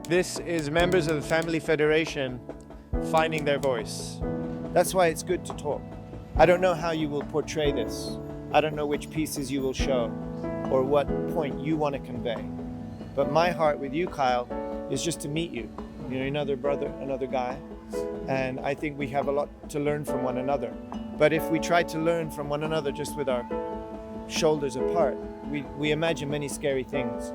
This is members of the Family Federation finding their voice. That's why it's good to talk. I don't know how you will portray this. I don't know which pieces you will show or what point you want to convey. But my heart with you, Kyle, is just to meet you. You're another brother, another guy. And I think we have a lot to learn from one another. But if we try to learn from one another just with our shoulders apart, we imagine many scary things.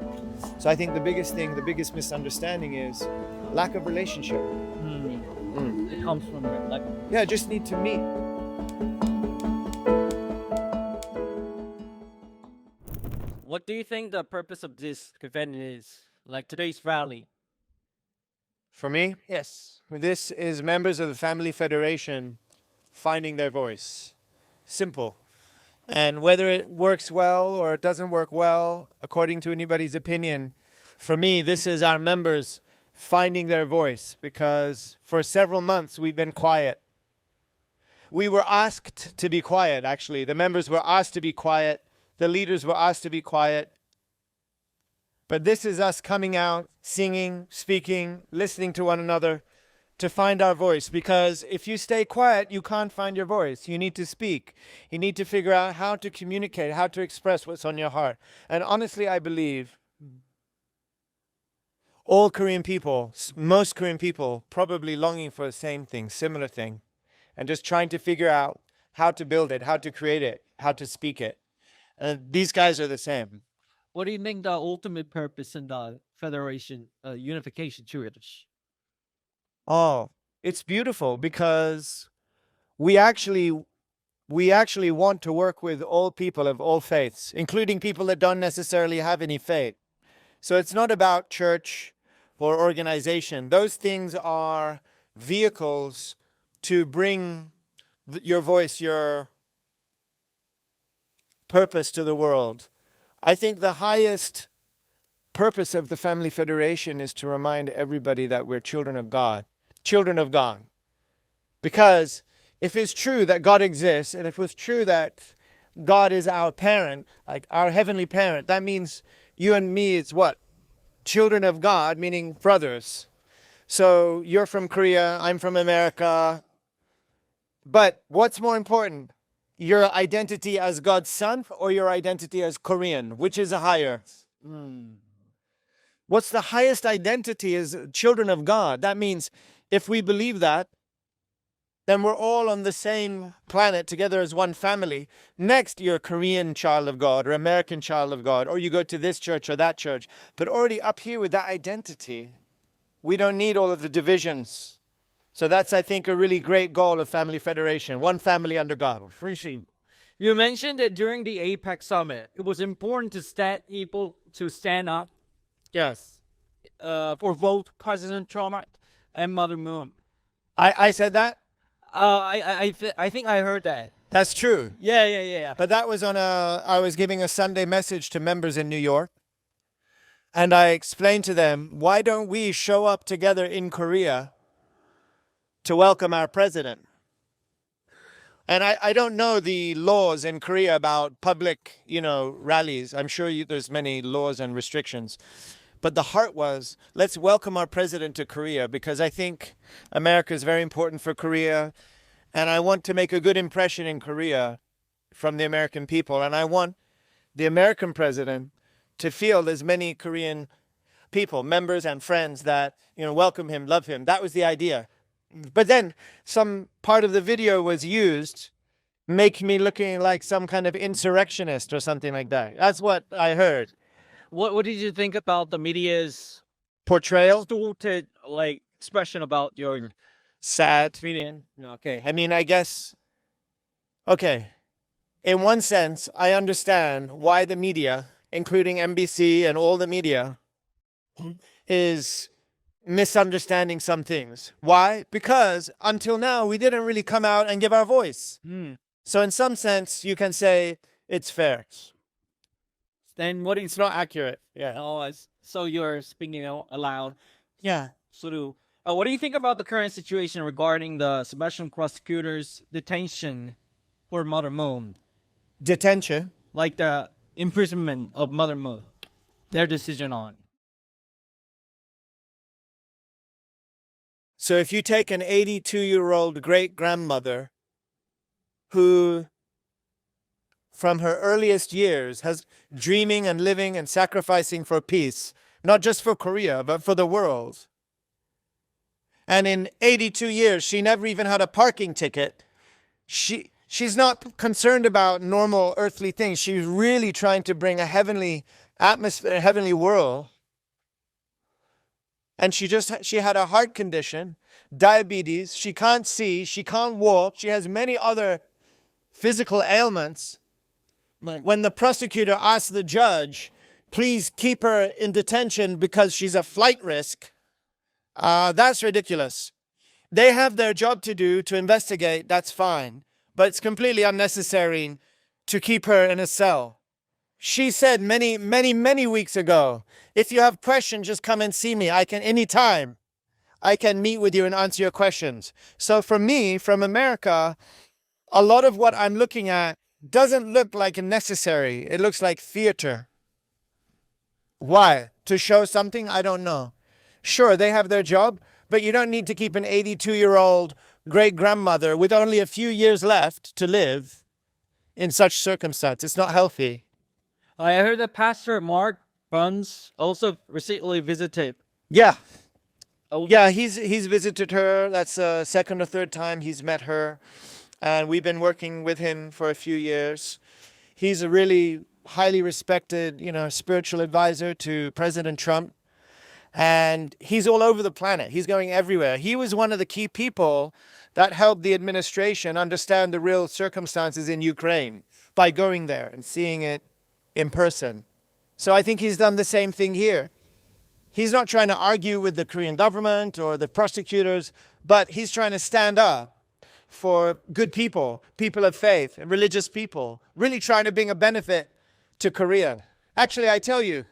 So I think the biggest thing, the biggest misunderstanding is lack of relationship. It comes from like Yeah, just need to meet. what do you think the purpose of this event is? Like today's rally? For me, Yes. this is members of the Family Federation finding their voice. Simple. And whether it works well or it doesn't work well, according to anybody's opinion, for me, this is our members finding their voice, because for several months we've been quiet. We were asked to be quiet, actually. The members were asked to be quiet. The leaders were asked to be quiet. But this is us coming out, singing, speaking, listening to one another to find our voice. Because if you stay quiet, you can't find your voice. You need to speak. You need to figure out how to communicate, how to express what's on your heart. And honestly, I believe all Korean people, most Korean people, probably longing for the same thing, similar thing, and just trying to figure out how to build it, how to create it, how to speak it. And these guys are the same. What do you think the ultimate purpose in the Federation, Unification Church? Oh, it's beautiful because we actually want to work with all people of all faiths, including people that don't necessarily have any faith. So it's not about church or organization. Those things are vehicles to bring your voice, your purpose to the world. I think the highest purpose of the Family Federation is to remind everybody that we're children of God. Children of God. Because if it's true that God exists, and if it's true that God is our parent, like our heavenly parent, that means you and me is what? Children of God, meaning brothers. So you're from Korea, I'm from America. But what's more important? Your identity as God's son or your identity as Korean? Which is higher? What's the highest identity is children of God. That means if we believe that, then we're all on the same planet together as one family. Next, you're a Korean child of God or American child of God, or you go to this church or that church. But already up here with that identity, we don't need all of the divisions. So that's, I think, a really great goal of Family Federation. One family under God. You mentioned that during the APEC summit, it was important to people to stand up Yes. for both President Trump and Mother Moon. I said that? I think I heard that. That's true. Yeah. But that was I was giving a Sunday message to members in New York. And I explained to them, why don't we show up together in Korea to welcome our president? And I don't know the laws in Korea about public, rallies. I'm sure there's many laws and restrictions. But the heart was, let's welcome our president to Korea, because I think America is very important for Korea. And I want to make a good impression in Korea from the American people. And I want the American president to feel there's many Korean people, members and friends that, welcome him, love him. That was the idea. But then some part of the video was used, make me looking like some kind of insurrectionist or something like that. That's what I heard. What did you think about the media's Portrayal? distorted expression about your Sad. opinion? Okay. I mean, I guess, okay, in one sense, I understand why the media, including MBC and all the media, is misunderstanding some things. Why? Because until now, we didn't really come out and give our voice. So in some sense, you can say it's fair. Then what is It's not accurate. Yeah. so you're speaking out aloud. Yeah. So what do you think about the current situation regarding the special prosecutor's detention for Mother Moon? Detention. Like the imprisonment of Mother Moon. Their decision on. So if you take an 82-year-old great-grandmother who, from her earliest years, has dreaming and living and sacrificing for peace, not just for Korea, but for the world. And in 82 years, she never even had a parking ticket. She's not concerned about normal earthly things. She's really trying to bring a heavenly atmosphere, a heavenly world. And she had a heart condition, diabetes. She can't see. She can't walk. She has many other physical ailments. When the prosecutor asked the judge, please keep her in detention because she's a flight risk, that's ridiculous. They have their job to do to investigate, that's fine. But it's completely unnecessary to keep her in a cell. She said many weeks ago, if you have questions, just come and see me. Anytime, I can meet with you and answer your questions. So for me, from America, a lot of what I'm looking at doesn't look like necessary. It looks like theater. Why? To show something? I don't know. Sure, they have their job, but you don't need to keep an 82-year-old great-grandmother with only a few years left to live in such circumstances. It's not healthy. I heard that Pastor Mark Buns also recently visited. Yeah. Oh, Yeah, he's visited her. That's the second or third time he's met her. And we've been working with him for a few years. He's a really highly respected, spiritual advisor to President Trump. And he's all over the planet. He's going everywhere. He was one of the key people that helped the administration understand the real circumstances in Ukraine by going there and seeing it in person. So I think he's done the same thing here. He's not trying to argue with the Korean government or the prosecutors, but he's trying to stand up for good people, people of faith, and religious people, really trying to bring a benefit to Korea. Actually, I tell you,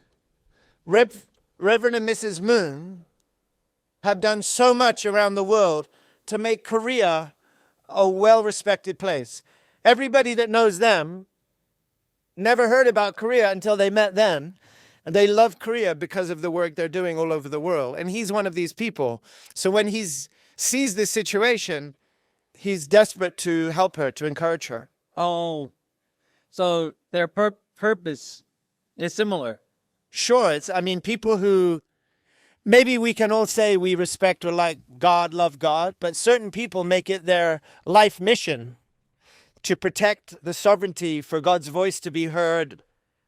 Reverend and Mrs. Moon have done so much around the world to make Korea a well-respected place. Everybody that knows them never heard about Korea until they met them. And they love Korea because of the work they're doing all over the world. And he's one of these people. So when he sees this situation, he's desperate to help her, to encourage her. Oh, so their purpose is similar. Sure, people who, maybe we can all say we respect or like God, love God, but certain people make it their life mission to protect the sovereignty, for God's voice to be heard,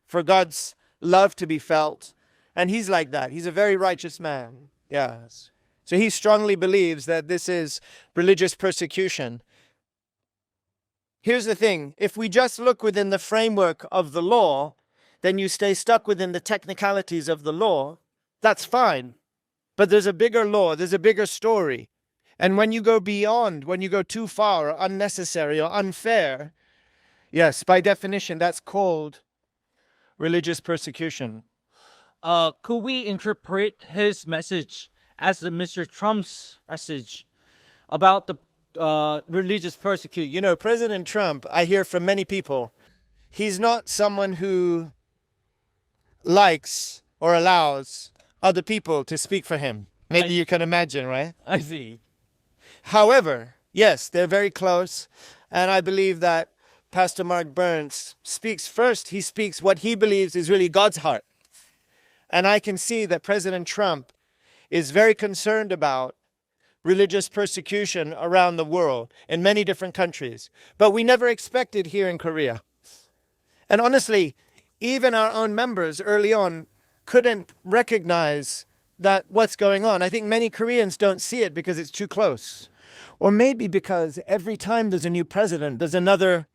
for God's love to be felt. And he's like that. He's a very righteous man. Yes. So he strongly believes that this is religious persecution. Here's the thing. If we just look within the framework of the law, then you stay stuck within the technicalities of the law. That's fine. But there's a bigger law. There's a bigger story. And when you go beyond, when you go too far or unnecessary or unfair, yes, by definition, that's called religious persecution. Could we interpret his message as the Mr. Trump's message about the religious persecution? President Trump, I hear from many people, he's not someone who likes or allows other people to speak for him. Maybe you can imagine, right? I see. However, yes, they're very close. And I believe that Pastor Mark Burns speaks first. He speaks what he believes is really God's heart. And I can see that President Trump is very concerned about religious persecution around the world in many different countries. But we never expected here in Korea. And honestly, even our own members early on couldn't recognize that what's going on. I think many Koreans don't see it because it's too close. Or maybe because every time there's a new president, there's another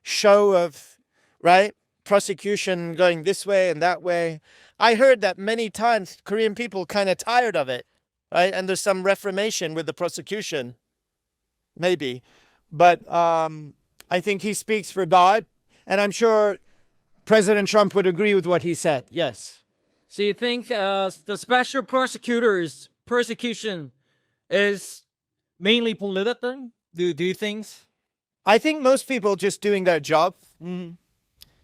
show of, right, prosecution going this way and that way. I heard that many times Korean people kind of tired of it, right? And there's some reformation with the prosecution, maybe. But I think he speaks for God. And I'm sure President Trump would agree with what he said. Yes. So you think the special prosecutor's persecution is mainly political? Do you think? I think most people just doing their job. Mm-hmm.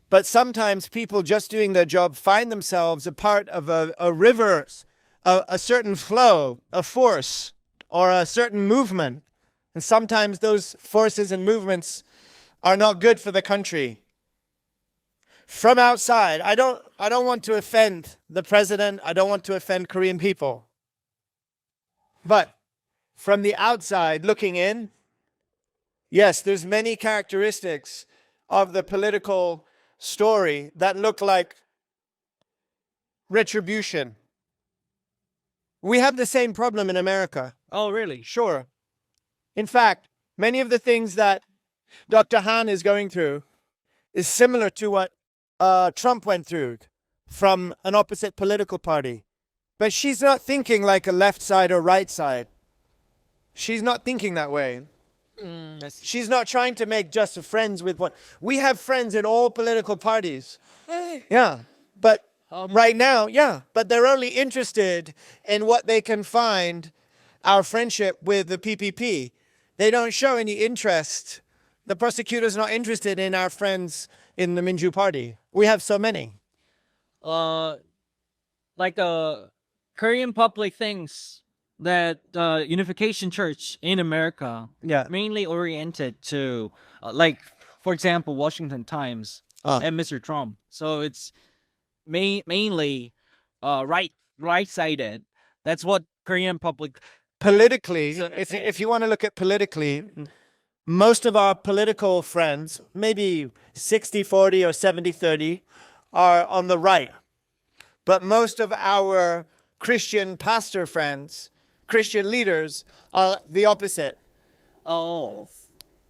But sometimes people just doing their job find themselves a part of a river, a certain flow, a force or a certain movement. And sometimes those forces and movements are not good for the country. From outside, I don't want to offend the president. I don't want to offend Korean people. But from the outside looking in, yes, there's many characteristics of the political story that look like retribution. We have the same problem in America. Oh, really? Sure. In fact, many of the things that Dr. Han is going through is similar to what Trump went through from an opposite political party. But she's not thinking like a left side or right side. She's not thinking that way. She's not trying to make just friends with one. We have friends in all political parties. Yeah. But right now, yeah. But they're only interested in what they can find our friendship with the PPP. They don't show any interest. The prosecutor's not interested in our friends in the Minju Party. We have so many. Like Korean public thinks that Unification Church in America Yeah. mainly oriented to like, for example, Washington Times and Mr. Trump. So it's mainly right-sided. That's what Korean public. Politically, if you want to look at politically, most of our political friends, maybe 60-40 or 70-30, are on the right. But most of our Christian pastor friends, Christian leaders, are the opposite. Oh,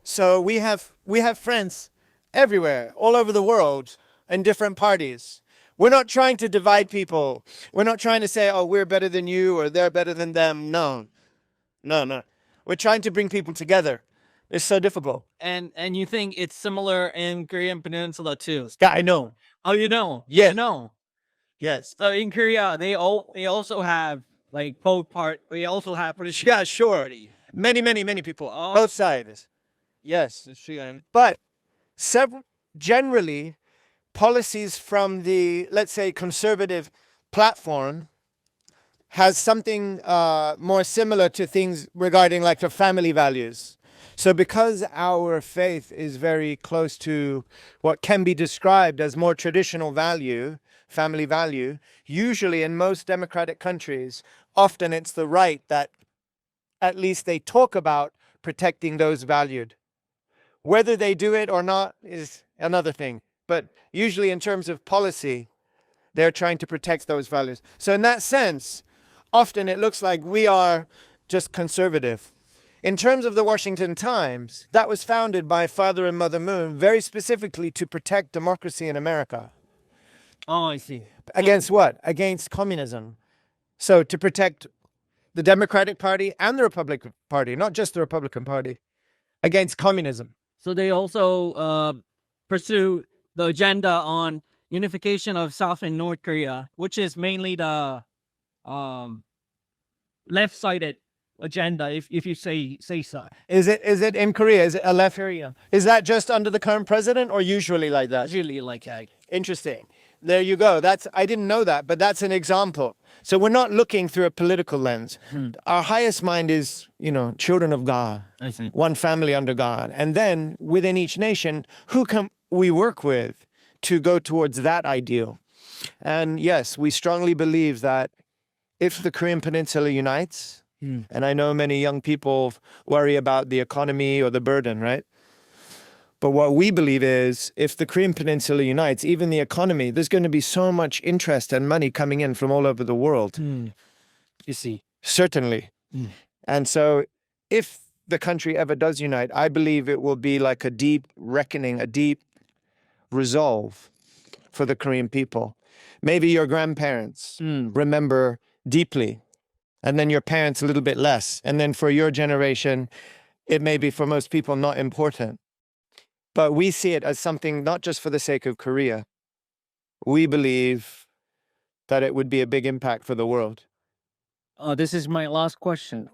So we have friends everywhere, all over the world, in different parties. We're not trying to divide people. We're not trying to say, oh, we're better than you or they're better than them. No. We're trying to bring people together. It's so difficult. and you think it's similar in Korean Peninsula too? Yeah, I know. Oh, you know? Yeah. You know. Yes. So in Korea, they also have like both part. We also have British. Yeah, sure. Many people. Oh. Both sides. Yes. But generally, policies from the, let's say, conservative platform has something more similar to things regarding like the family values. So because our faith is very close to what can be described as more traditional value, family value, usually in most democratic countries, often it's the right that at least they talk about protecting those valued. Whether they do it or not is another thing. But usually in terms of policy, they're trying to protect those values. So in that sense, often it looks like we are just conservative. In terms of the Washington Times, that was founded by Father and Mother Moon very specifically to protect democracy in America. Oh, I see. Against what? Against communism. So to protect the Democratic Party and the Republican Party, not just the Republican Party, against communism. So they also pursue the agenda on unification of South and North Korea, which is mainly the left-sided agenda, if you say so. Is it in Korea? Is it a left? Korea, Is that just under the current president or usually like that? usually like that. Interesting. There you go. I didn't know that, but that's an example. So we're not looking through a political lens. Our highest mind is, children of God, I see. one family under God. And then within each nation, who can we work with to go towards that ideal? And yes, we strongly believe that if the Korean Peninsula unites, and I know many young people worry about the economy or the burden, right? But what we believe is if the Korean Peninsula unites, even the economy, there's going to be so much interest and money coming in from all over the world. You see. Certainly. And so if the country ever does unite, I believe it will be like a deep reckoning, a deep resolve for the Korean people. Maybe your grandparents remember deeply, and then your parents a little bit less. And then for your generation, it may be for most people not important. But we see it as something not just for the sake of Korea. We believe that it would be a big impact for the world. This is my last question.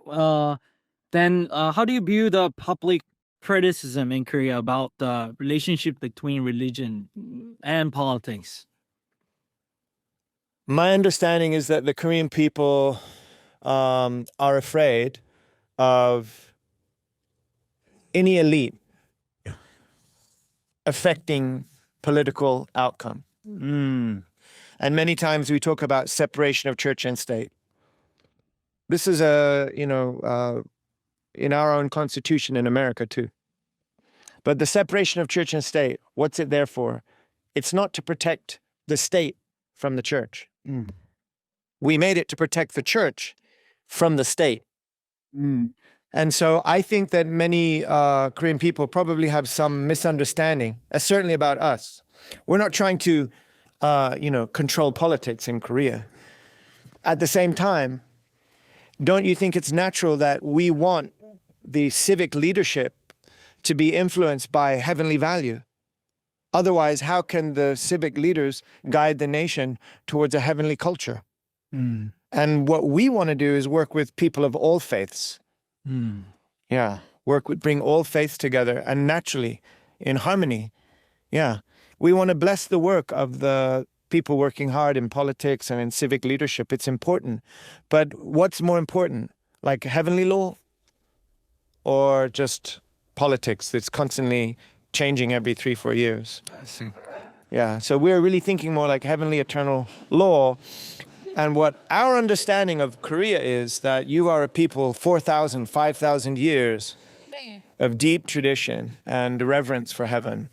Then how do you view the public criticism in Korea about the relationship between religion and politics? My understanding is that the Korean people are afraid of any elite affecting political outcome. And many times we talk about separation of church and state. This is in our own constitution in America too. But the separation of church and state, what's it there for? It's not to protect the state from the church. We made it to protect the church from the state. And so I think that many Korean people probably have some misunderstanding, certainly about us. We're not trying to, control politics in Korea. At the same time, don't you think it's natural that we want the civic leadership to be influenced by heavenly value? Otherwise, how can the civic leaders guide the nation towards a heavenly culture? And what we want to do is work with people of all faiths. Bring all faiths together and naturally, in harmony. We want to bless the work of the people working hard in politics and in civic leadership. It's important. But what's more important, like heavenly law or just politics that's constantly changing every 3-4 years? I see. So we're really thinking more like heavenly eternal law. And what our understanding of Korea is that you are a people 4,000, 5,000 years of deep tradition and reverence for heaven.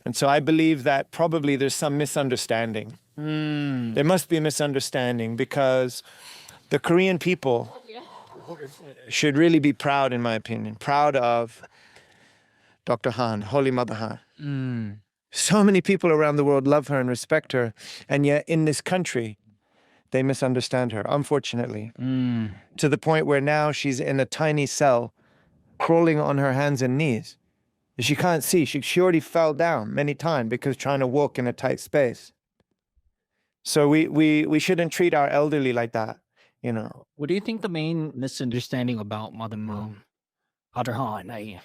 And so I believe that probably there's some misunderstanding. There must be a misunderstanding because the Korean people should really be proud, in my opinion, proud of Dr. Han, Holy Mother Han. So many people around the world love her and respect her. And yet in this country, they misunderstand her, unfortunately, to the point where now she's in a tiny cell, crawling on her hands and knees. She can't see. She already fell down many times because trying to walk in a tight space. So we shouldn't treat our elderly like that, What do you think the main misunderstanding about Mother Han?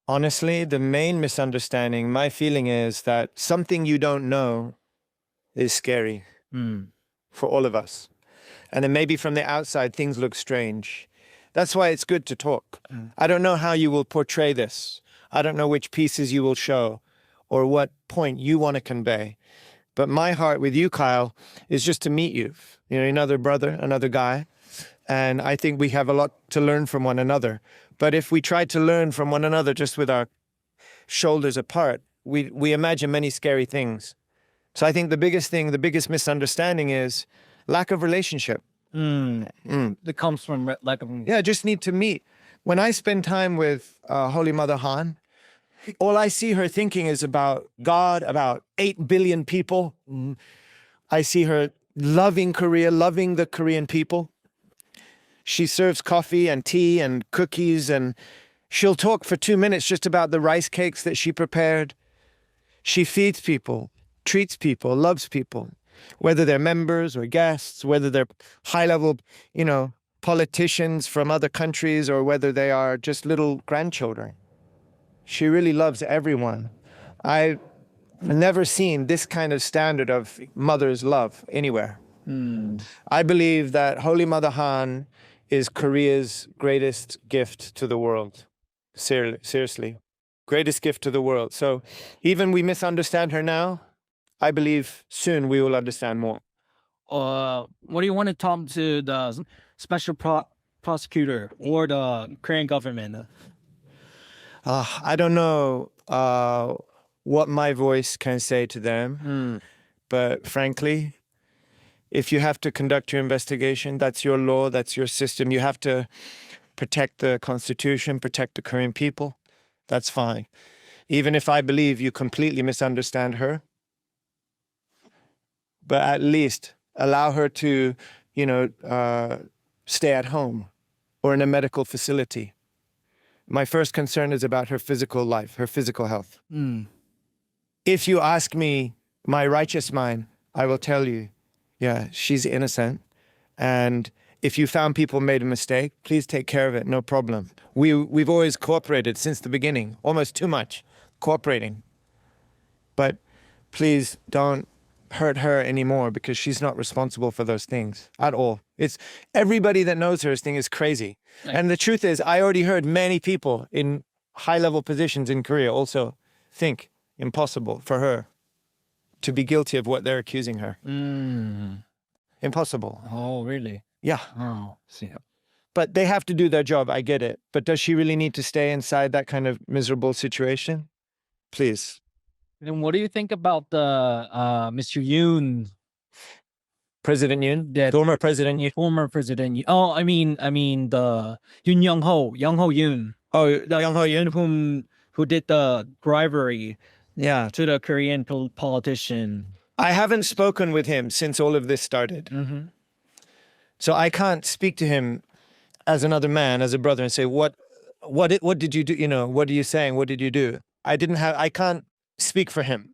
Honestly, the main misunderstanding, my feeling is that something you don't know is scary for all of us. And then maybe from the outside, things look strange. That's why it's good to talk. I don't know how you will portray this. I don't know which pieces you will show or what point you want to convey. But my heart with you, Kyle, is just to meet you. Another brother, another guy. And I think we have a lot to learn from one another. But if we try to learn from one another just with our shoulders apart, we imagine many scary things. So I think the biggest misunderstanding is lack of relationship. That comes from lack of... Just need to meet. When I spend time with Holy Mother Han, all I see her thinking is about God, about 8 billion people. I see her loving Korea, loving the Korean people. She serves coffee and tea and cookies, and she'll talk for 2 minutes just about the rice cakes that she prepared. She feeds people, treats people, loves people, whether they're members or guests, whether they're high-level, politicians from other countries or whether they are just little grandchildren. She really loves everyone. I've never seen this kind of standard of mother's love anywhere. I believe that Holy Mother Han is Korea's greatest gift to the world. Seriously. Greatest gift to the world. So even we misunderstand her now, I believe soon we will understand more. What do you want to talk to the special prosecutor or the Korean government? I don't know what my voice can say to them, but frankly, if you have to conduct your investigation, that's your law, that's your system. You have to protect the Constitution, protect the Korean people. That's fine. Even if I believe you completely misunderstand her, but at least allow her to, stay at home or in a medical facility. My first concern is about her physical life, her physical health. If you ask me, my righteous mind, I will tell you, she's innocent. And if you found people made a mistake, please take care of it, no problem. We've always cooperated since the beginning, almost too much cooperating. But please don't hurt her anymore because she's not responsible for those things at all. It's everybody that knows her thing is crazy. Right. And the truth is, I already heard many people in high-level positions in Korea also think impossible for her to be guilty of what they're accusing her. Impossible. Oh, really? Yeah. Oh, see. But they have to do their job. I get it. But does she really need to stay inside that kind of miserable situation? Please. And what do you think about the Mr. Yoon, President Yoon? that Former President Yoon? former president? Oh, I mean the Yoon Young Ho Yoon, Oh, Young Ho Yoon? who did the bribery, yeah, to the Korean politician. I haven't spoken with him since all of this started. So I can't speak to him as another man, as a brother, and say, what did you do? You know, what are you saying? What did you do? I can't speak for him.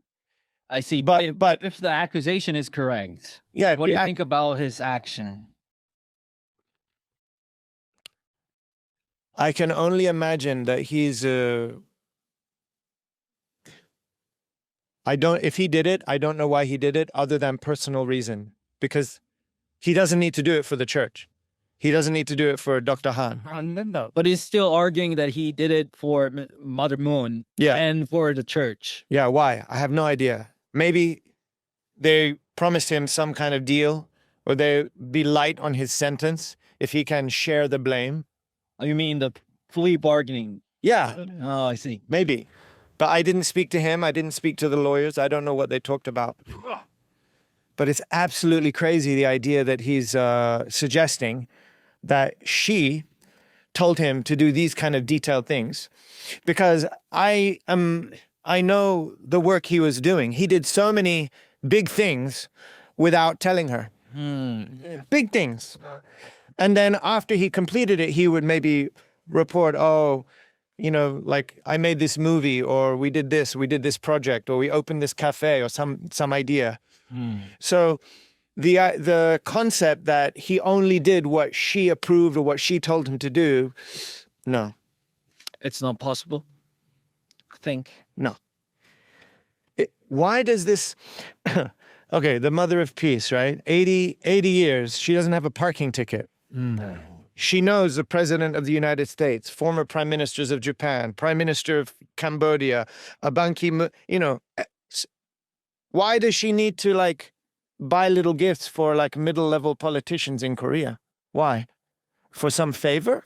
I see. But If the accusation is correct, yeah, what do you think about his action? I can only imagine that he's if he did it, I don't know why he did it other than personal reason, because he doesn't need to do it for the church. He doesn't need to do it for Dr. Han. No. But he's still arguing that he did it for Mother Moon, Yeah. and for the church. Yeah, why? I have no idea. Maybe they promised him some kind of deal, or they be light on his sentence if he can share the blame. Oh, you mean the plea bargaining? Yeah, Oh, I see. maybe. But I didn't speak to him. I didn't speak to the lawyers. I don't know what they talked about. But it's absolutely crazy, the idea that he's suggesting that she told him to do these kind of detailed things. Because I know the work he was doing. He did so many big things without telling her. Big things. And then after he completed it, he would maybe report, oh, you know, like, I made this movie, or we did this project, or we opened this cafe, or some idea. So the concept that he only did what she approved or what she told him to do, no. It's not possible, I think. No. Why does this... Okay, the mother of peace, right? 80 years, she doesn't have a parking ticket. She knows the president of the United States, former prime ministers of Japan, prime minister of Cambodia, Ban Ki-moon, you know. Why does she need to, like, buy little gifts for, like, middle-level politicians in Korea? Why? For some favor?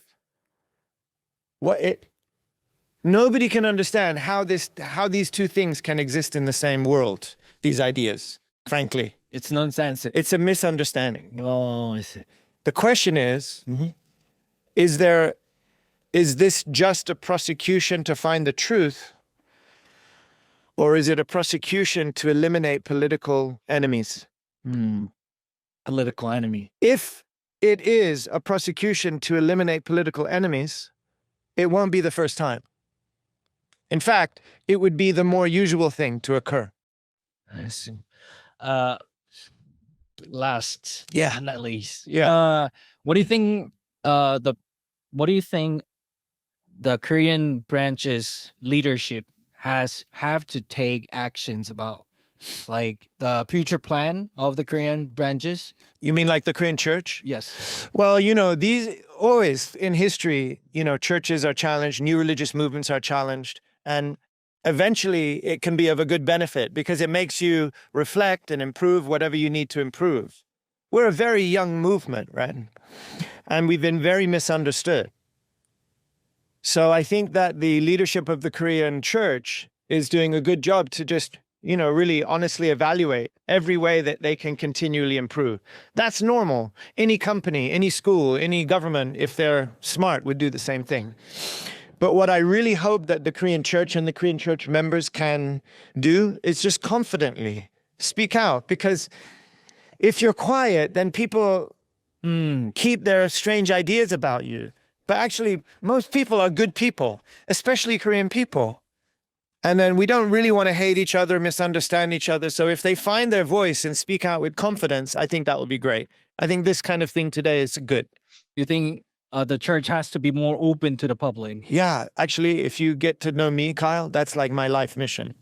Nobody can understand how these two things can exist in the same world, these ideas, frankly. It's nonsense. It's a misunderstanding. Oh, I see. The question is, is this just a prosecution to find the truth, or is it a prosecution to eliminate political enemies? Political enemy. If it is a prosecution to eliminate political enemies, it won't be the first time. In fact, it would be the more usual thing to occur. I see. Last, Yeah. not least. Yeah. What do you think? What do you think the Korean branch's leadership have to take actions about, like, the future plan of the Korean branches? You mean like the Korean church? Yes. Well, you know, these always in history, you know, churches are challenged, new religious movements are challenged, and eventually it can be of a good benefit because it makes you reflect and improve whatever you need to improve. We're a very young movement, right? And we've been very misunderstood. So I think that the leadership of the Korean church is doing a good job to just, you know, really honestly evaluate every way that they can continually improve. That's normal. Any company, any school, any government, if they're smart, would do the same thing. But what I really hope that the Korean church and the Korean church members can do is just confidently speak out. Because if you're quiet, then people keep their strange ideas about you. But actually, most people are good people, especially Korean people. And then we don't really want to hate each other, misunderstand each other. So if they find their voice and speak out with confidence, I think that would be great. I think this kind of thing today is good. You think the church has to be more open to the public? Yeah, actually, if you get to know me, Kyle, that's like my life mission.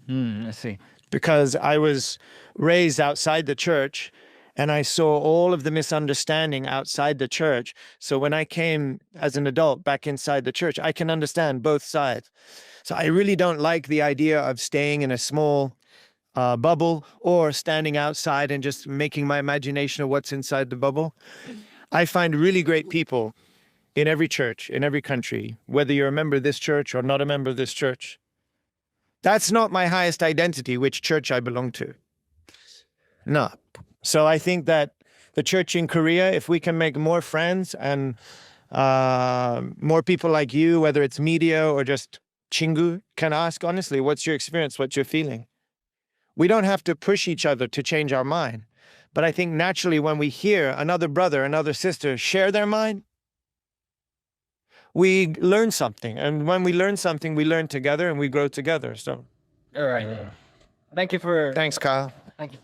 I see. because I was raised outside the church and I saw all of the misunderstanding outside the church. So when I came as an adult back inside the church, I can understand both sides. So I really don't like the idea of staying in a small bubble or standing outside and just making my imagination of what's inside the bubble. I find really great people in every church, in every country, whether you're a member of this church or not a member of this church. That's not my highest identity, which church I belong to. No. So I think that the church in Korea, if we can make more friends and more people like you, whether it's media or just 친구, can ask honestly, what's your experience, what's your feeling? We don't have to push each other to change our mind. But I think naturally when we hear another brother, another sister share their mind, we learn something. And when we learn something, we learn together and we grow together. So All right. Thank you for. thanks, Kyle. Thank you.